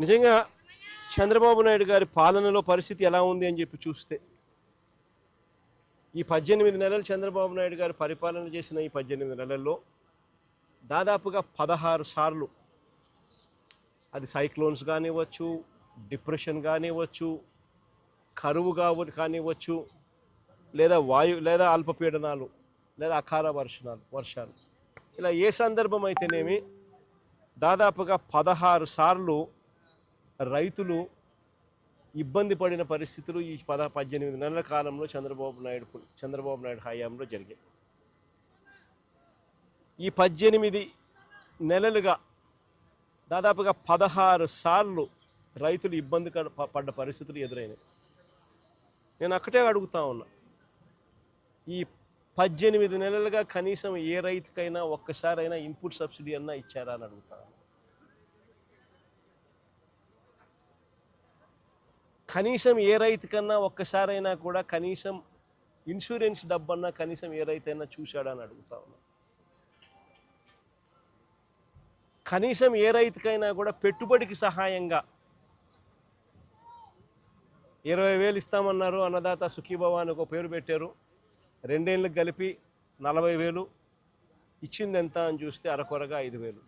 నిజంగా చంద్రబాబు నాయుడు గారి పాలనలో పరిస్థితి ఎలా ఉంది అని చెప్పి చూస్తే ఈ 18 నెలలు చంద్రబాబు నాయుడు గారు పరిపాలన చేసిన ఈ 18 నెలల్లో దాదాపుగా 16 సార్లు అది సైక్లోన్స్ కానివ్వచ్చు, డిప్రెషన్ కానివ్వచ్చు, కరువు కానివ్వచ్చు, లేదా అల్పపీడనాలు, లేదా అకాల వర్షాలు ఇలా ఏ సందర్భం అయితేనేమి దాదాపుగా 16 సార్లు రైతులు ఇబ్బంది పడిన పరిస్థితులు ఈ 18 నెలల కాలంలో చంద్రబాబు నాయుడు హయాంలో జరిగాయి. ఈ 18 నెలలుగా దాదాపుగా 16 సార్లు రైతులు ఇబ్బంది పడ్డ పరిస్థితులు ఎదురైనాయి. నేను అక్కడే అడుగుతా ఉన్నా, ఈ 18 నెలలుగా కనీసం ఏ రైతుకైనా ఒక్కసారైనా ఇన్పుట్ సబ్సిడీ అన్నా ఇచ్చారా అని అడుగుతా ఉన్నా. కనీసం ఏ రైతుకన్నా ఒక్కసారైనా కూడా కనీసం ఇన్సూరెన్స్ డబ్బన్నా కనీసం ఏ రైతైనా చూశాడా అని అడుగుతా ఉన్నా. కనీసం ఏ రైతుకైనా కూడా పెట్టుబడికి సహాయంగా 20,000 ఇస్తామన్నారు, అన్నదాత సుఖీభవ అని ఒక పేరు పెట్టారు. 2 ఏళ్ళకి కలిపి 40,000 ఇచ్చింది ఎంత అని చూస్తే అరకొరగా 5,000.